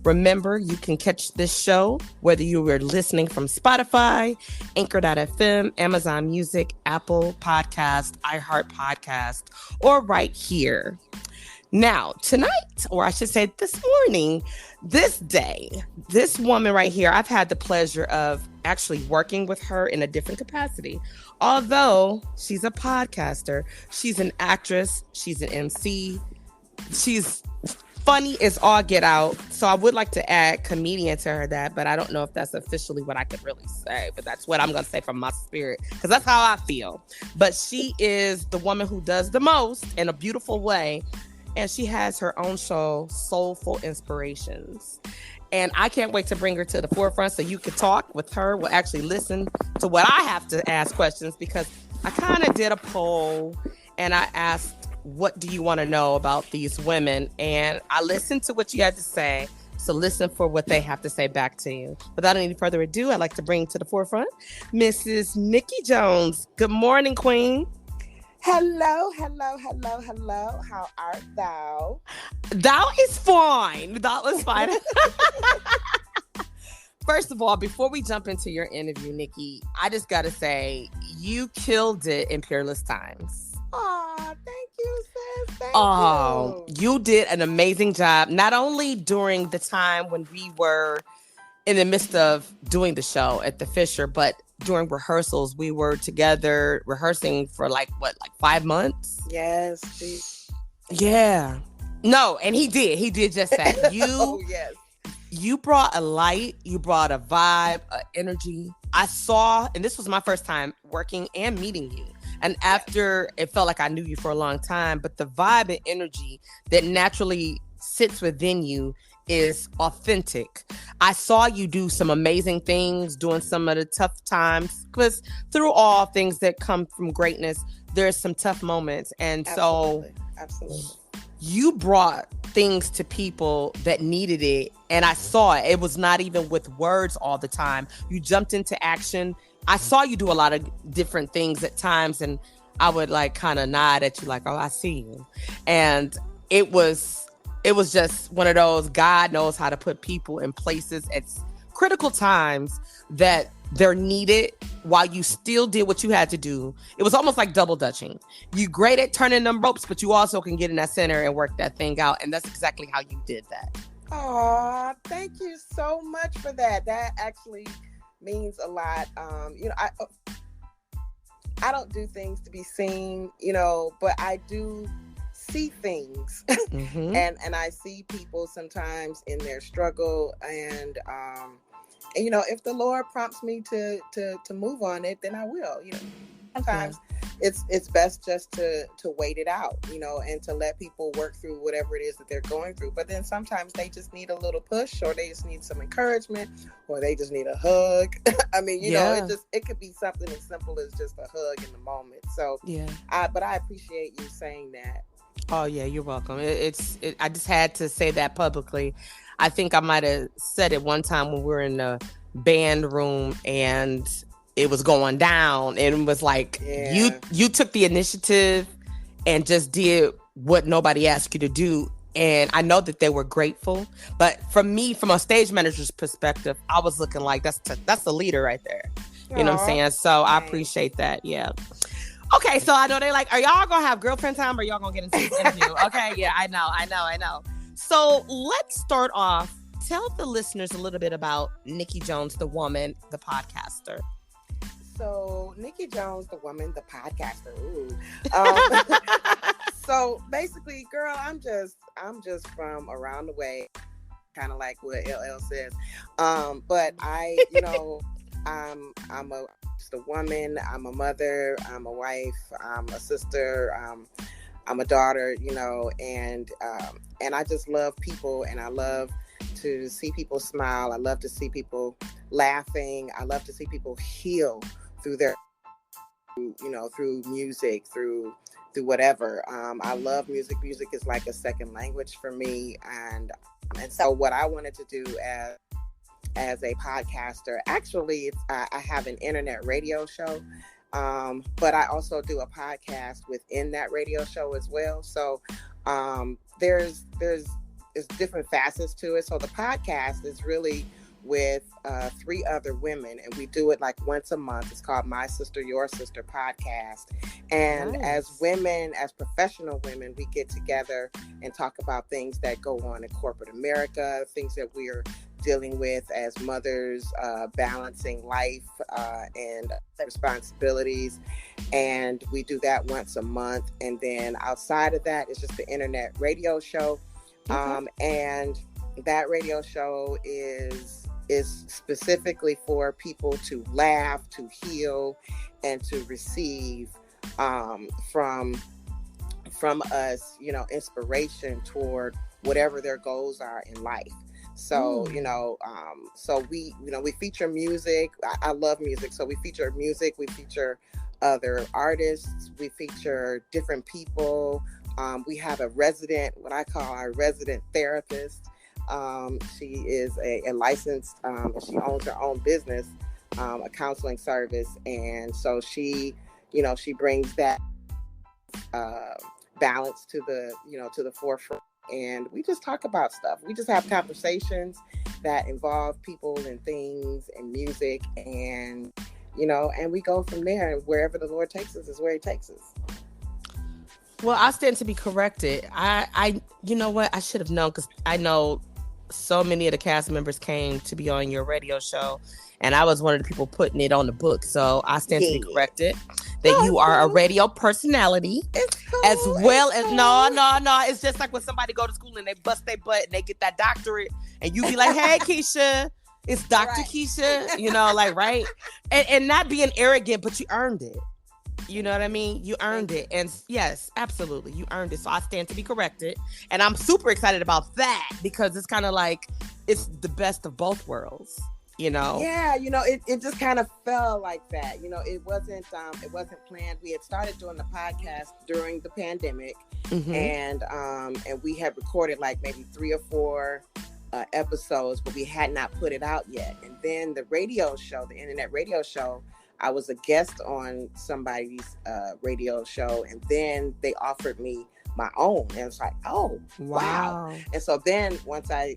Remember, you can catch this show whether you were listening from Spotify, Anchor.fm, Amazon Music, Apple Podcast, iHeart Podcast, or right here. Now, tonight, or I should say this morning, this day, this woman right here, I've had the pleasure of actually working with her in a different capacity. Although she's a podcaster, she's an actress, she's an MC, she's funny as all get out. So I would like to add comedian to her that, but I don't know if that's officially what I could really say, but that's what I'm going to say from my spirit, because that's how I feel. But she is the woman who does the most in a beautiful way. And she has her own show, Soulful Inspirations. And I can't wait to bring her to the forefront so you can talk with her. We'll actually listen to what I have to ask questions, because I kind of did a poll and I asked, what do you want to know about these women? And I listened to what you had to say. So listen for what they have to say back to you. Without any further ado, I'd like to bring to the forefront Mrs. Nikki Jones. Good morning, Queen. Hello, hello, hello, hello. How art thou? Thou is fine. Thou is fine. First of all, before we jump into your interview, Nikki, I just got to say, you killed it in Peerless Times. Oh, thank you, sis. Thank you. You did an amazing job, not only during the time when we were in the midst of doing the show at the Fisher, but during rehearsals. We were together rehearsing for like 5 months? Yes. Geez. Yeah. No, and he did just that. Oh, yes. You brought a light, you brought a vibe, an energy. I saw, and this was my first time working and meeting you. And after, it felt like I knew you for a long time, but the vibe and energy that naturally sits within you is authentic. I saw you do some amazing things during some of the tough times, because through all things that come from greatness, there's some tough moments. And Absolutely. You brought things to people that needed it. And I saw it. It was not even with words all the time. You jumped into action. I saw you do a lot of different things at times, and I would like kind of nod at you like, oh, I see you. And it was just one of those, God knows how to put people in places at critical times that they're needed while you still did what you had to do. It was almost like double dutching. You great at turning them ropes, but you also can get in that center and work that thing out. And that's exactly how you did that. Oh, thank you so much for that. That actually means a lot. I don't do things to be seen, but I do see things. Mm-hmm. and I see people sometimes in their struggle, and if the Lord prompts me to move on it, then I will. Sometimes it's best just to wait it out, and to let people work through whatever it is that they're going through. But then sometimes they just need a little push, or they just need some encouragement, or they just need a hug. I mean, it could be something as simple as just a hug in the moment. So but I appreciate you saying that. Oh yeah, you're welcome. I just had to say that publicly. I think I might have said it one time when we were in the band room and it was going down, and it was like, you took the initiative and just did what nobody asked you to do. And I know that they were grateful, but from a stage manager's perspective, I was looking like that's the leader right there. You know what I'm saying? So I appreciate that. Yeah. Okay, so I know they're like, are y'all gonna have girlfriend time, or y'all gonna get into this interview? Okay, yeah, I know. So let's start off. Tell the listeners a little bit about Nikki Jones, the woman, the podcaster. So Nikki Jones, the woman, the podcaster. Ooh. So basically, girl, I'm just from around the way, kind of like what LL says. But I, I'm a woman, I'm a mother, I'm a wife, I'm a sister, I'm a daughter, and I just love people, and I love to see people smile. I love to see people laughing. I love to see people heal through through music, through whatever. I love music. Music is like a second language for me, and so what I wanted to do as a podcaster, actually, I have an internet radio show, but I also do a podcast within that radio show as well. So it's it's different facets to it. So the podcast is really with 3 other women, and we do it like once a month. It's called My Sister, Your Sister podcast. And Nice. as women, as professional women, we get together and talk about things that go on in corporate America, things that we're dealing with as mothers, balancing life and responsibilities. And we do that once a month. And then outside of that, it's just the internet radio show. And that radio show is specifically for people to laugh, to heal, and to receive from us, you know, inspiration toward whatever their goals are in life. So, you know, so we feature music. I love music. So we feature music, we feature other artists, we feature different people. We have a resident, what I call our resident therapist. She is a licensed, she owns her own business, a counseling service. And so she brings that balance to the forefront. And we just talk about stuff. We just have conversations that involve people and things and music, and, you know, and we go from there. And wherever the Lord takes us is where he takes us. Well, I stand to be corrected. I you know what? I should have known, because I know so many of the cast members came to be on your radio show, and I was one of the people putting it on the book. So I stand to be corrected that you are a radio personality, as well as no. It's just like when somebody go to school and they bust their butt and they get that doctorate, and you be like, "Hey, Keisha, it's Dr. Keisha," you know, like, right? And not being arrogant, but you earned it. You know what I mean? You earned it. And yes, absolutely. You earned it. So I stand to be corrected. And I'm super excited about that, because it's kind of like, it's the best of both worlds, you know? Yeah, you know, it just kind of fell like that. You know, it wasn't planned. We had started doing the podcast during the pandemic, and we had recorded like maybe 3 or 4 episodes, but we had not put it out yet. And then the radio show, the internet radio show, I was a guest on somebody's radio show, and then they offered me my own, and it's like, oh, wow. And so then once I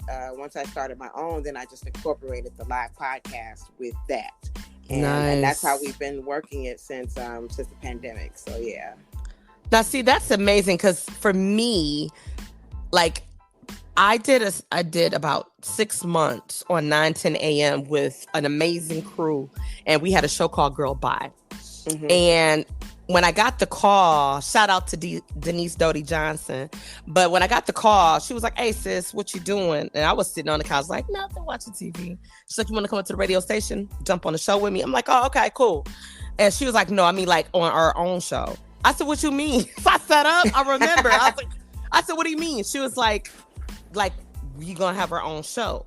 started my own, then I just incorporated the live podcast with that, and that's how we've been working it since the pandemic. So yeah. Now, see, that's amazing, because for me, like, I did about 6 months on 9:10 a.m. with an amazing crew, and we had a show called Girl Bye. And when I got the call, shout out to Denise Doty Johnson, but when I got the call, she was like, "Hey sis, what you doing?" And I was sitting on the couch like, "Nothing, watching TV." She's like, "You want to come up to the radio station, jump on the show with me?" I'm like, "Oh, okay, cool." And she was like, "No, I mean like on our own show." I said, "What you mean?" So I sat up. I remember. I said, "What do you mean?" She was like, we gonna have our own show.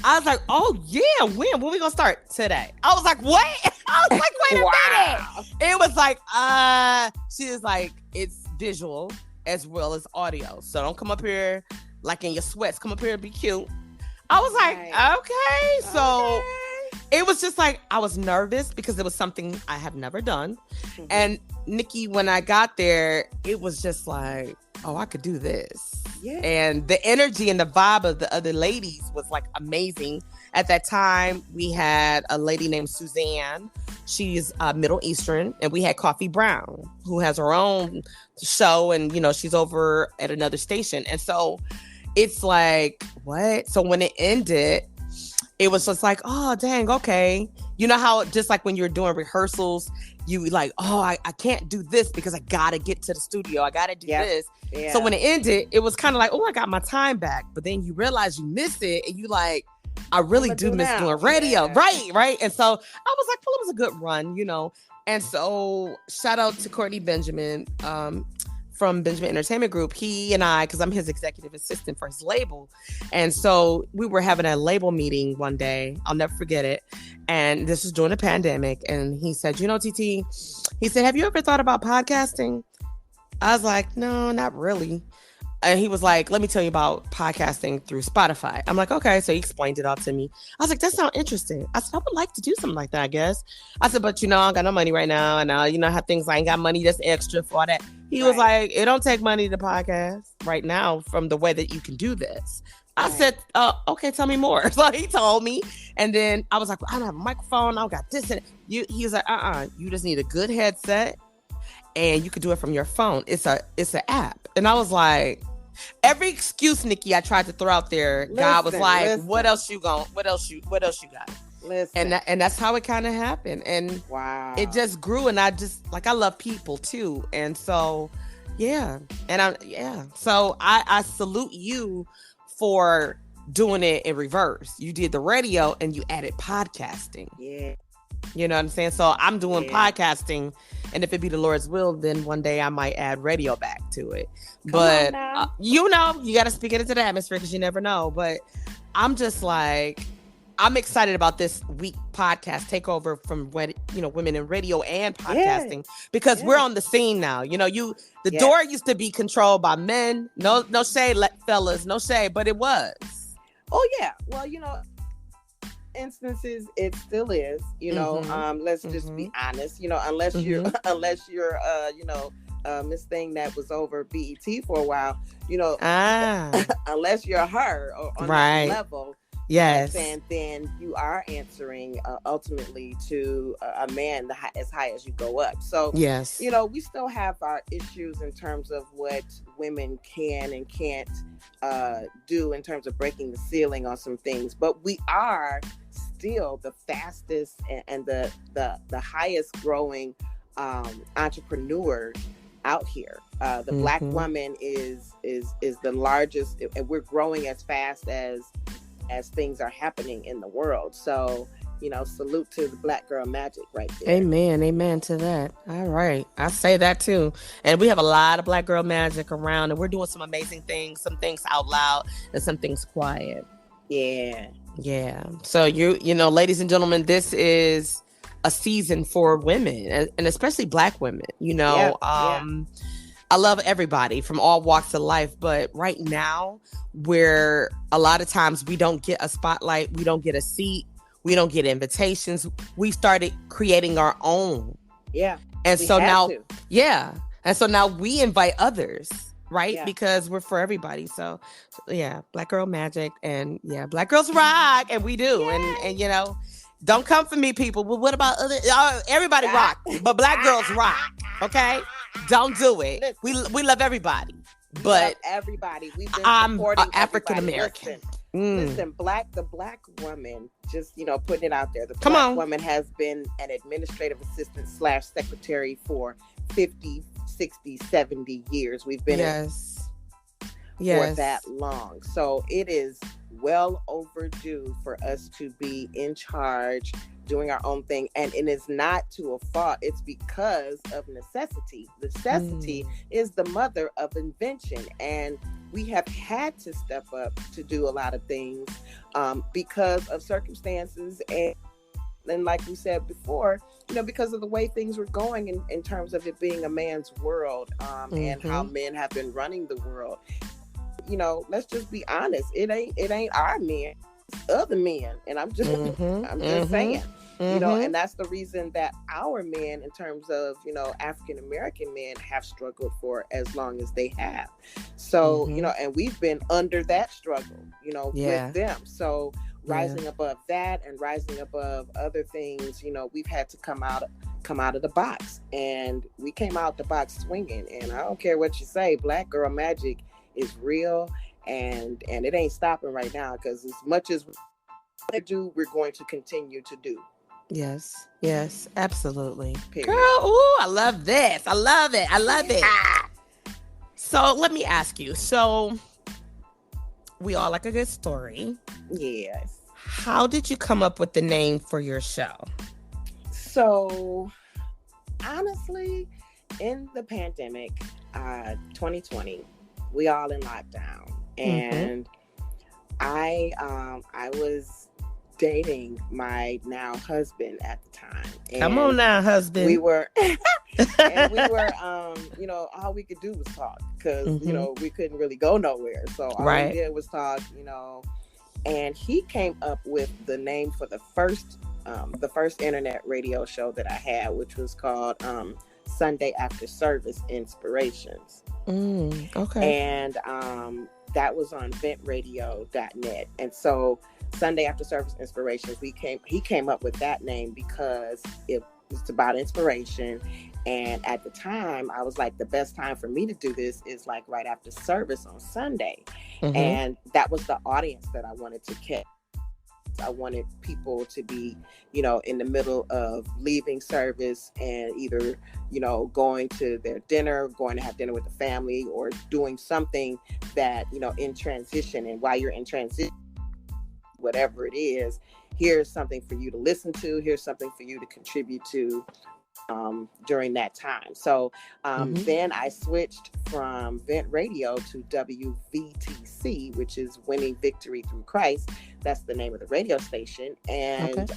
I was like, "Oh yeah, when we gonna start?" "Today." I was like, "What?" I was like, "Wait a minute." It was like, she was like, "It's visual as well as audio, so don't come up here like in your sweats. Come up here and be cute." I was like, okay. So it was just like, I was nervous because it was something I have never done. And Nikki, when I got there, it was just like, oh, I could do this. Yeah. And the energy and the vibe of the other ladies was like amazing. At that time, we had a lady named Suzanne. She's Middle Eastern. And we had Coffee Brown, who has her own show. And, you know, she's over at another station. And so it's like, what? So when it ended, it was just like, oh, dang, okay. You know how just like when you're doing rehearsals, you like, oh, I can't do this because I got to get to the studio. I got to do this. Yeah. So when it ended, it was kind of like, oh, I got my time back. But then you realize you miss it, and you like, I really do miss doing radio. Yeah. Right. And so I was like, well, it was a good run, you know. And so shout out to Courtney Benjamin from Benjamin Entertainment Group. He and I, because I'm his executive assistant for his label. And so we were having a label meeting one day. I'll never forget it. And this was during the pandemic. And he said, you know, TT, he said, have you ever thought about podcasting? I was like, no, not really. And he was like, let me tell you about podcasting through Spotify. I'm like, okay. So he explained it all to me. I was like, that sounds interesting. I said, I would like to do something like that, I guess. I said, but I don't got no money right now. And you know how things, I ain't got money that's extra for all that. He was like, it don't take money to podcast right now from the way that you can do this. I said, okay, tell me more. So he told me. And then I was like, well, I don't have a microphone. I got this. And he was like, you just need a good headset and you can do it from your phone. It's an app. And I was like, every excuse, Nikki, I tried to throw out there, God was like, what else you got? Listen. And that's how it kind of happened. And wow, it just grew. And I love people too. And so, yeah. And so I salute you for doing it in reverse. You did the radio and you added podcasting. Yeah. You know what I'm saying? So I'm doing podcasting, and if it be the Lord's will, then one day I might add radio back to it. But you got to speak it into the atmosphere because you never know. But I'm just like, I'm excited about this week podcast takeover from women in radio and podcasting because we're on the scene now. The door used to be controlled by men. No shade, fellas, no shade, but it was. Oh yeah, well, instances it still is. Let's just be honest. Unless you're Miss Thing that was over BET for a while. Unless you're her or on that level. Yes. And then you are answering ultimately to a man as high as you go up. So, yes, we still have our issues in terms of what women can and can't do in terms of breaking the ceiling on some things. But we are still the fastest and the highest growing entrepreneur out here. The Black woman is the largest, and we're growing as fast as things are happening in the world. So, salute to the Black girl magic right there. Amen to that. All right. I say that too. And we have a lot of Black girl magic around, and we're doing some amazing things, some things out loud and some things quiet. Yeah. So ladies and gentlemen, this is a season for women and especially Black women. I love everybody from all walks of life, but right now, where a lot of times we don't get a spotlight, we don't get a seat, we don't get invitations, we started creating our own. Yeah. And so now, and so now we invite others, right? Yeah. Because we're for everybody. So Black girl magic, and Black girls rock, and we do. Yay. And don't come for me, people. Well, what about other? Everybody rock, but Black girls rock. Okay, don't do it. Listen, we love everybody, but everybody. We've been I'm supporting African American. Listen, the Black woman. Just putting it out there. The Black woman has been an administrative assistant / secretary for 50, 60, 70 years. We've been for that long, so it is well overdue for us to be in charge, doing our own thing. And it is not to a fault. It's because of necessity. Necessity is the mother of invention. And we have had to step up to do a lot of things because of circumstances. And like we said before, because of the way things were going in terms of it being a man's world and how men have been running the world. Let's just be honest. It ain't our men, it's other men. And I'm just saying, and that's the reason that our men, in terms of, African American men, have struggled for as long as they have. So, and we've been under that struggle, with them. So rising above that and rising above other things, we've had to come out of the box, and we came out the box swinging. And I don't care what you say, Black girl magic is real, and it ain't stopping right now, because as much as we do, we're going to continue to do. Yes, absolutely. Period. Girl, ooh, I love this. I love it. So let me ask you. So we all like a good story. Yes. How did you come up with the name for your show? So honestly, in the pandemic, 2020, we all in lockdown, and I was dating my now husband at the time. And come on now, husband. We were, and we were, all we could do was talk because, we couldn't really go nowhere. So all we did was talk, and he came up with the name for the first internet radio show that I had, which was called Sunday After Service Inspirations. Okay. And that was on ventradio.net. And so Sunday After Service Inspirations, he came up with that name because it was about inspiration. And at the time, I was like, the best time for me to do this is like right after service on Sunday. And that was the audience that I wanted to catch. I wanted people to be, in the middle of leaving service and either, going to their dinner, going to have dinner with the family, or doing something that, in transition. And while you're in transition, whatever it is, here's something for you to listen to. Here's something for you to contribute to during that time. So then I switched from Vent Radio to WVTC, which is Winning Victory Through Christ. That's the name of the radio station. And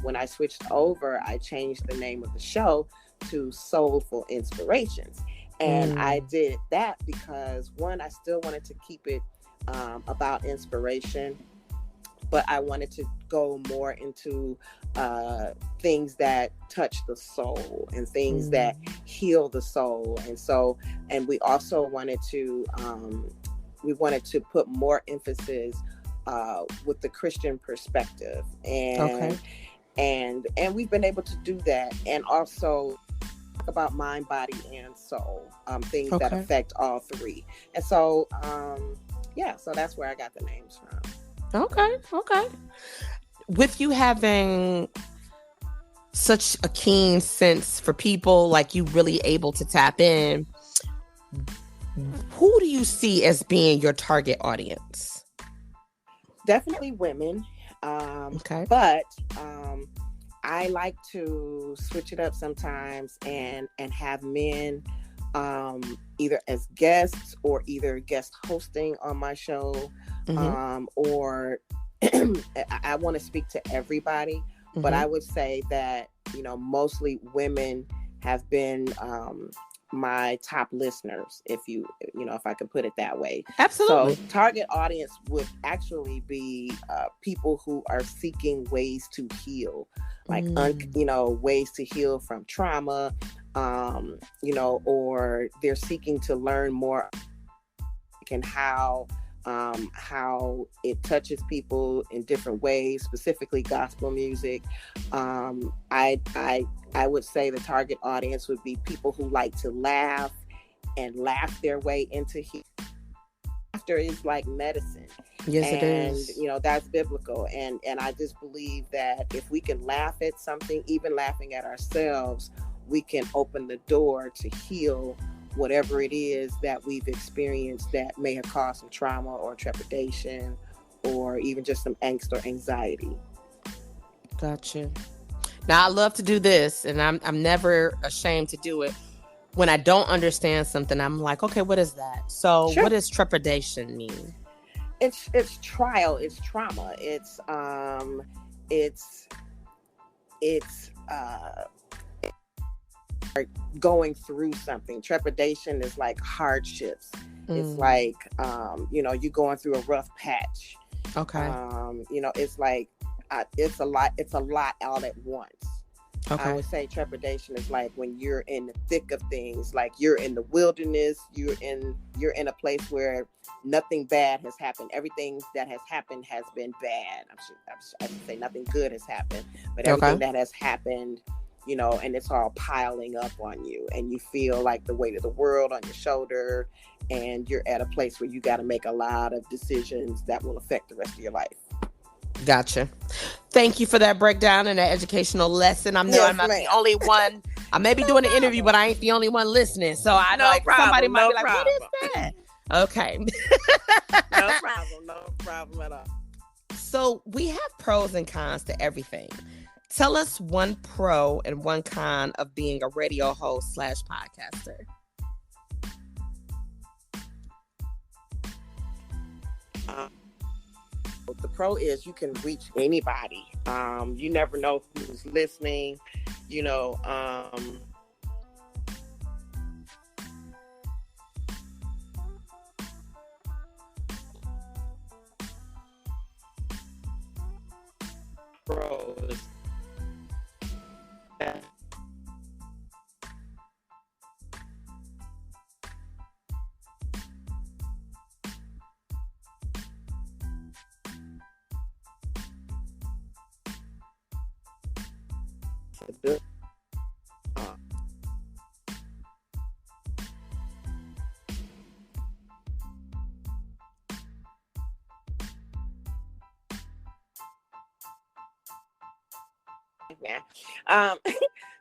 when I switched over, I changed the name of the show to Soulful Inspirations. And I did that because, one, I still wanted to keep it about inspiration, but I wanted to go more into things that touch the soul and things that heal the soul. And we also wanted to put more emphasis with the Christian perspective. And we've been able to do that. And also talk about mind, body, and soul, things that affect all three. And so, so that's where I got the names from. Okay. With you having such a keen sense for people, like you really able to tap in, who do you see as being your target audience? Definitely women. But I like to switch it up sometimes and have men either as guests or either guest hosting on my show. Or I want to speak to everybody, but I would say that, mostly women have been my top listeners, if I could put it that way. Absolutely. So target audience would actually be people who are seeking ways to heal, like, ways to heal from trauma, or they're seeking to learn more and how it touches people in different ways, specifically gospel music. I would say the target audience would be people who like to laugh and laugh their way into healing. Laughter is like medicine. Yes, it is. And, that's biblical. And I just believe that if we can laugh at something, even laughing at ourselves, we can open the door to heal whatever it is that we've experienced that may have caused some trauma or trepidation or even just some angst or anxiety. Gotcha. Now, I love to do this, and I'm never ashamed to do it. When I don't understand something, I'm like, okay, what is that? So What does trepidation mean? It's trial, it's trauma, it's going through something. Trepidation is like hardships. It's like you're going through a rough patch. Okay. It's like it's a lot all at once. Okay. I would say trepidation is like when you're in the thick of things, like you're in the wilderness, you're in a place where nothing bad has happened. Everything that has happened has been bad. I should say nothing good has happened, but everything that has happened, and it's all piling up on you, and you feel like the weight of the world on your shoulder, and you're at a place where you got to make a lot of decisions that will affect the rest of your life. Gotcha. Thank you for that breakdown and that educational lesson. I'm not the only one. I may be doing an interview, but I ain't the only one listening. So I know somebody might be like, what is that? Okay. No problem at all. So we have pros and cons to everything. Tell us one pro and one con of being a radio host / podcaster. the pro is you can reach anybody. You never know who's listening, you know. Pros. Yeah.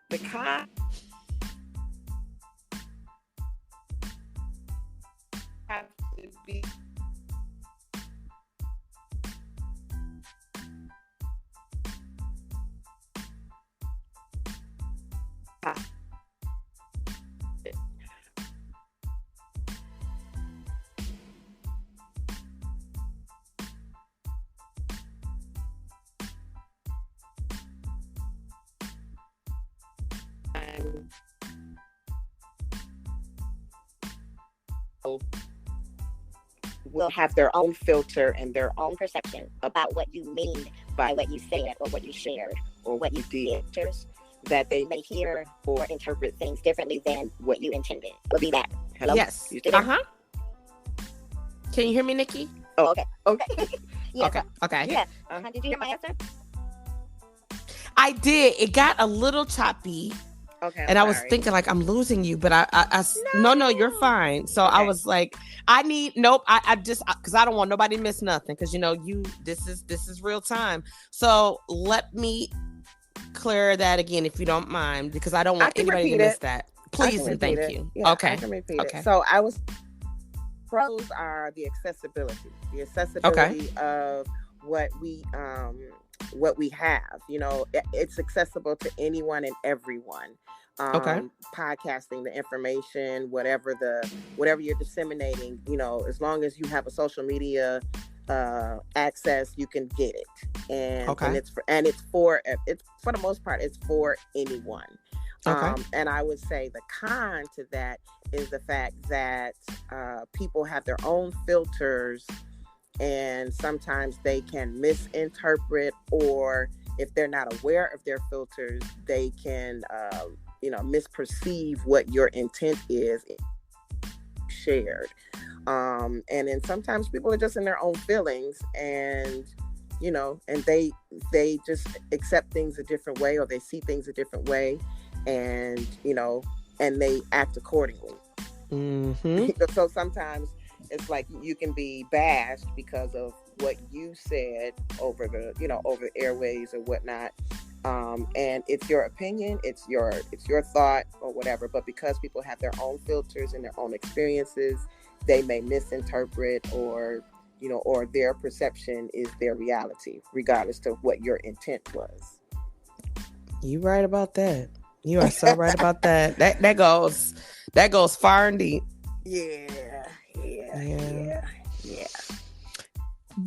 The con have to be will have their own filter and their own perception about what you mean by what you said or what you shared or what you did, that they may hear or interpret things differently than what you intended. Will be that. Hello? Yes. Uh-huh. Can you hear me, Nikki? Oh, okay. Okay. Yeah. Okay. Yeah. Did you hear my answer? I did. It got a little choppy. Okay. And I was thinking like I'm losing you, but no, you're fine. So I was like, I just, because I don't want nobody to miss nothing, because this is real time. So let me clear that again, if you don't mind, because I don't want anybody to miss that. Please and thank you. Yeah, okay. I can repeat it. So pros are the accessibility of what we have. It's accessible to anyone and everyone. Podcasting, the information, whatever you're disseminating, as long as you have a social media access, you can get it. And it's for the most part, it's for anyone. And I would say the con to that is the fact that people have their own filters, and sometimes they can misinterpret, or if they're not aware of their filters, they can misperceive what your intent is shared. And then sometimes people are just in their own feelings, and and they just accept things a different way, or they see things a different way, and and they act accordingly. So sometimes it's like you can be bashed because of what you said over the airways or whatnot. And it's your opinion, it's your thought or whatever, but because people have their own filters and their own experiences, they may misinterpret, or their perception is their reality, regardless of what your intent was. You right about that. You are so right about that. That goes far and deep. Yeah.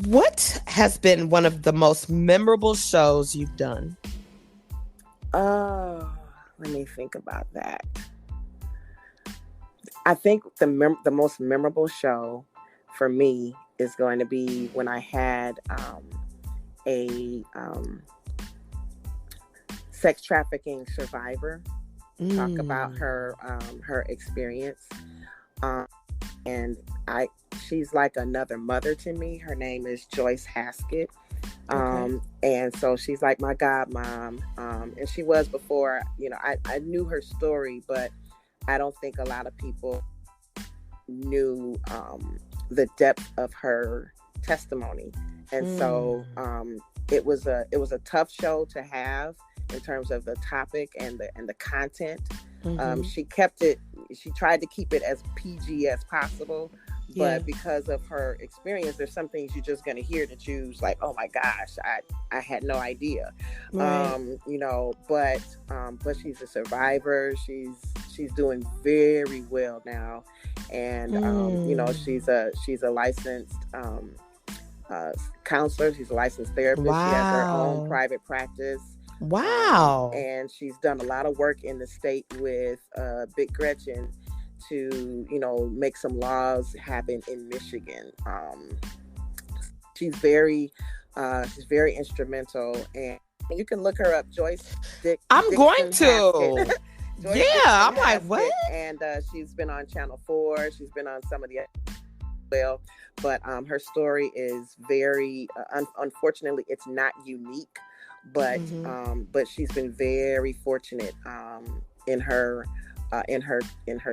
What has been one of the most memorable shows you've done? Oh, let me think about that. I think the most memorable show for me is going to be when I had a sex trafficking survivor talk about her experience. And she's like another mother to me. Her name is Joyce Haskett. And so she's like my godmom. And she was before, I knew her story, but I don't think a lot of people knew the depth of her testimony. And so it was a tough show to have in terms of the topic and the content. She tried to keep it as PG as possible, but because of her experience, there's some things you're just going to hear that you like, oh my gosh, I had no idea. Right. But she's a survivor. She's doing very well now. And she's a licensed counselor. She's a licensed therapist. Wow. She has her own private practice. Wow. And she's done a lot of work in the state with Big Gretchen to, make some laws happen in Michigan. She's very instrumental, and you can look her up, Joyce. I'm going to. Yeah, I'm like, what? And she's been on Channel 4. She's been on some of the well, but her story is very unfortunately, it's not unique, but she's been very fortunate in her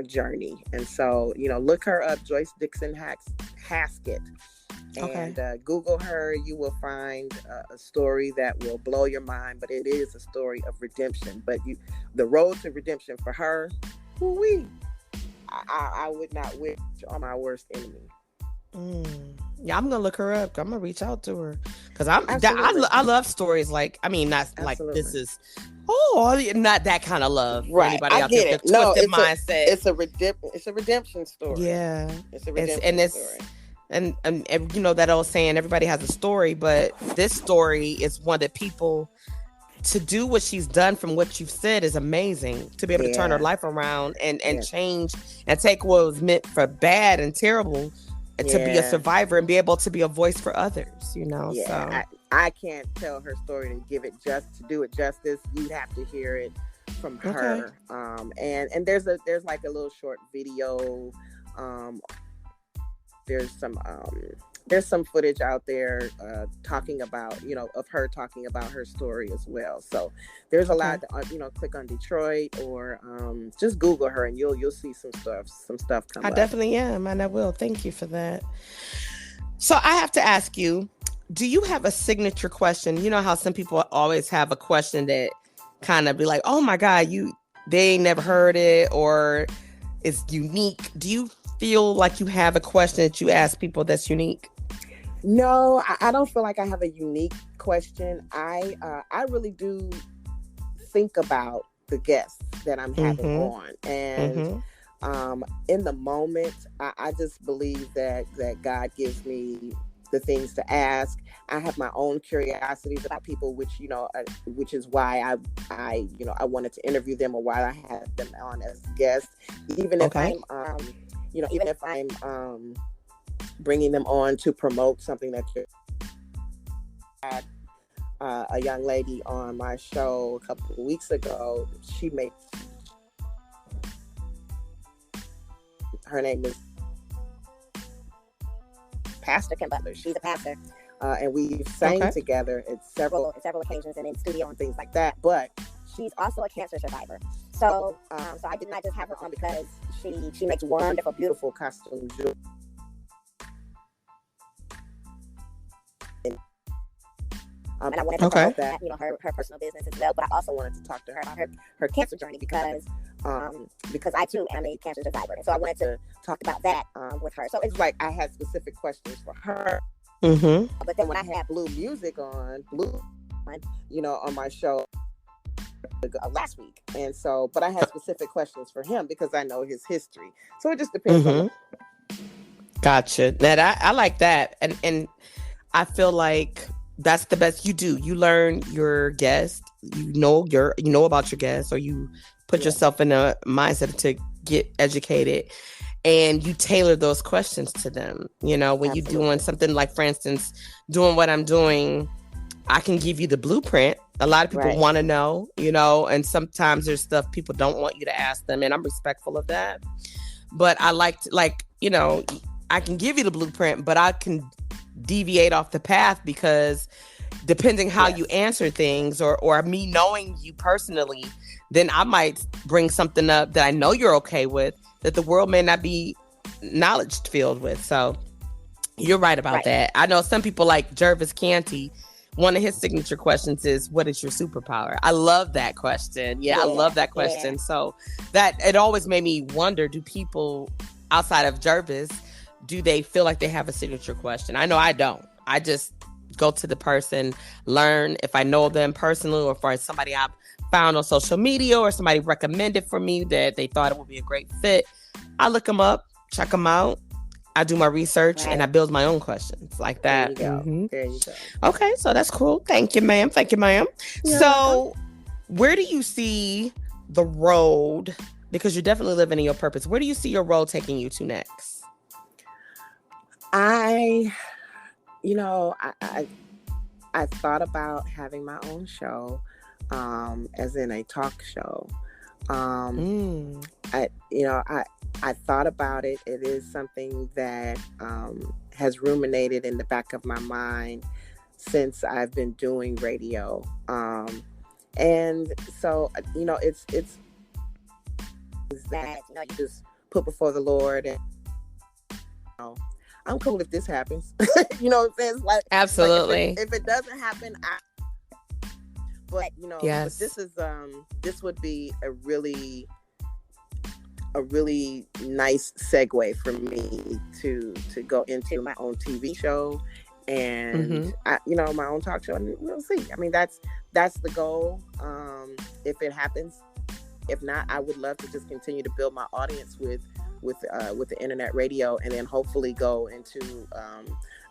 journey. And so, look her up, Joyce Dixon Haskett. And Google her. You will find a story that will blow your mind, but it is a story of redemption. But the road to redemption for her, I would not wish on my worst enemy. Yeah, I'm gonna look her up. I'm gonna reach out to her because I love stories like, I mean, not like this is not that kind of love. Right, anybody I out get there it. No, it's mindset. It's a redemption story. Yeah, it's a redemption story. And that old saying, everybody has a story, but this story is one that people, to do what she's done from what you've said is amazing. To be able to turn her life around and change and take what was meant for bad and terrible to be a survivor and be able to be a voice for others, Yeah, so. I can't tell her story to do it justice. You'd have to hear it from her. And there's like a little short video. There's some footage out there talking about, of her talking about her story as well. So there's a lot to, click on Detroit or just Google her and you'll see some stuff come up. I definitely am, and I will. Thank you for that. So I have to ask you, do you have a signature question? You know how some people always have a question that kind of be like, oh my God, they ain't never heard it or it's unique. Do you feel like you have a question that you ask people that's unique? No, I don't feel like I have a unique question. I really do think about the guests that I'm having on, and in the moment, I just believe that God gives me the things to ask. I have my own curiosities about people, which is why I wanted to interview them or why I had them on as guests, even if I'm bringing them on to promote something that you're. Had a young lady on my show a couple of weeks ago. Her name is Pastor Kim Butler. She's a pastor, and we've sang together at several occasions and in studio and things like that. But she's also a cancer survivor. So I did not just have her on because she makes wonderful, beautiful costume jewelry. And I wanted to talk about that, her personal business as well. But I also wanted to talk to her about her cancer journey because I too am a cancer survivor, and so I wanted to talk about that with her. So it's like I had specific questions for her. But then when I had Blue on my show last week, and so but I had specific questions for him because I know his history. So it just depends on. Gotcha. That I like that, and I feel like that's the best you do. You learn your guest, you know about your guest, or you put yourself in a mindset to get educated, and you tailor those questions to them. When you're doing something like, for instance, doing what I'm doing, I can give you the blueprint. A lot of people want to know, and sometimes there's stuff people don't want you to ask them, and I'm respectful of that. But I like to, I can give you the blueprint, but I can deviate off the path because depending how you answer things or me knowing you personally, then I might bring something up that I know you're okay with that the world may not be knowledge filled with. So you're right about that. I know some people like Jervis Canty. One of his signature questions is, what is your superpower? I love that question. I love that question. Yeah. So that it always made me wonder, do people outside of Jervis, do they feel like they have a signature question? I know I don't. I just go to the person, learn if I know them personally or if it's somebody I've found on social media or somebody recommended for me that they thought it would be a great fit. I look them up, check them out. I do my research and I build my own questions like that. There you go. Mm-hmm. There you go. Okay, so that's cool. Thank you, ma'am. Thank you, ma'am. You're So welcome. where do you see the road, because you're definitely living in your purpose, where do you see your road taking you to next? I thought about having my own show, as in a talk show. I thought about it. It is something that has ruminated in the back of my mind since I've been doing radio. And so, it's that, you just put before the Lord, and I'm cool if this happens. You know what I'm saying? It's like, absolutely. If it doesn't happen, yes. But this would be a really nice segue for me to go into my own TV show and my own talk show, and we'll see. I mean, that's the goal. If it happens, if not, I would love to just continue to build my audience with the internet radio, and then hopefully go into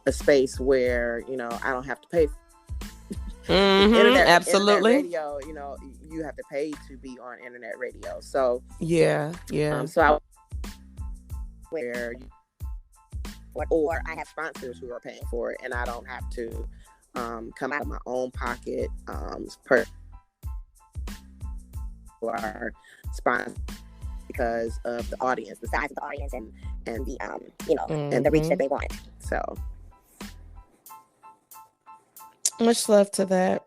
a space where I don't have to pay. Absolutely. Internet radio, you have to pay to be on internet radio. So yeah. So or I have sponsors who are paying for it, and I don't have to come out of my own pocket for sponsors, because of the audience, the size of the audience, and the and the reach that they want. So much love to that.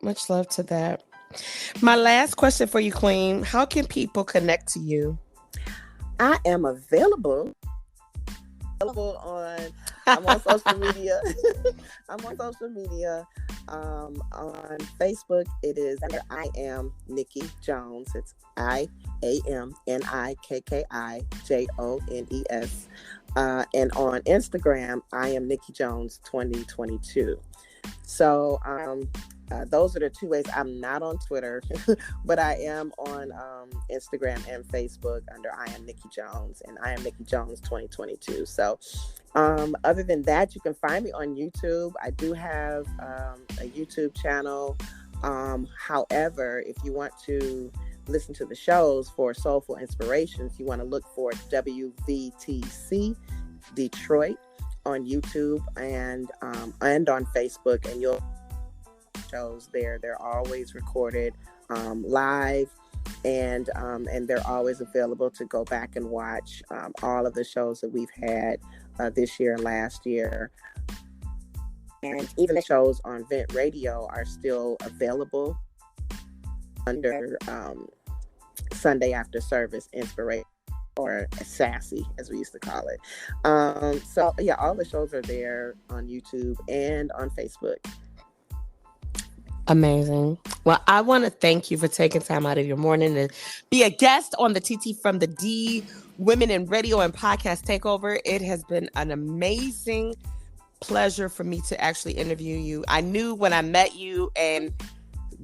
My last question for you, Queen: how can people connect to you? I am available on. I'm on social media. On Facebook, it is under I am Nikki Jones. It's IAMNIKKIJONES. And on Instagram, I am Nikki Jones 2022. So those are the two ways. I'm not on Twitter, but I am on Instagram and Facebook under I am Nikki Jones, and I am Nikki Jones 2022. So other than that, you can find me on YouTube. I do have a YouTube channel. However, if you want to listen to the shows for Soulful Inspirations, you want to look for WVTC Detroit on YouTube and on Facebook, and you'll shows there. They're always recorded live, and they're always available to go back and watch all of the shows that we've had this year and last year. And even the shows on Vent Radio are still available under Sunday After Service Inspiration, or Sassy, as we used to call it. So yeah, all the shows are there on YouTube and on Facebook. Amazing. Well, I want to thank you for taking time out of your morning to be a guest on the TT from the D Women in Radio and Podcast Takeover. It has been an amazing pleasure for me to actually interview you. I knew when I met you and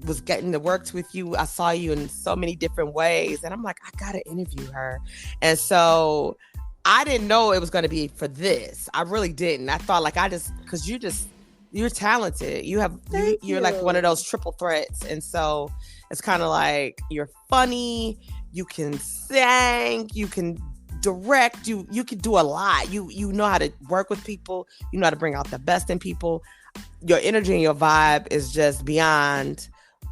was getting to work with you, I saw you in so many different ways, and I'm like, I gotta interview her. And so I didn't know it was going to be for this. I really didn't. I thought because you're talented. You're like one of those triple threats. And so it's kind of like, you're funny, you can sing, you can direct, you can do a lot. You know how to work with people, you know how to bring out the best in people. Your energy and your vibe is just beyond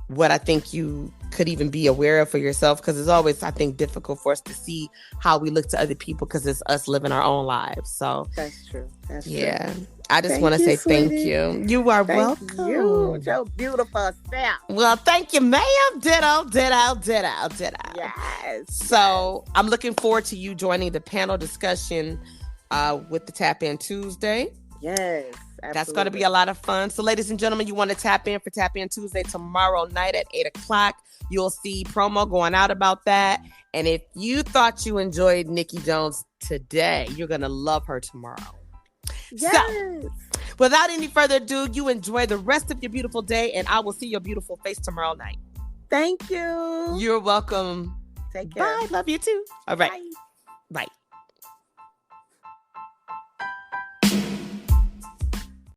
what I think you could even be aware of for yourself, because it's always, I think, difficult for us to see how we look to other people, because it's us living our own lives. So that's true. Yeah. I just want to say thank you. You are welcome. Thank you, your beautiful self. Well, thank you, ma'am. Ditto. Yes. So I'm looking forward to you joining the panel discussion with the Tap In Tuesday. Yes. Absolutely. That's going to be a lot of fun. So, ladies and gentlemen, you want to tap in for Tap In Tuesday tomorrow night at 8:00. You'll see promo going out about that. And if you thought you enjoyed Nikki Jones today, you're going to love her tomorrow. Yes. So, without any further ado, you enjoy the rest of your beautiful day, and I will see your beautiful face tomorrow night. Thank you. You're welcome. Take care. Bye. Love you too. All right. Bye. Bye.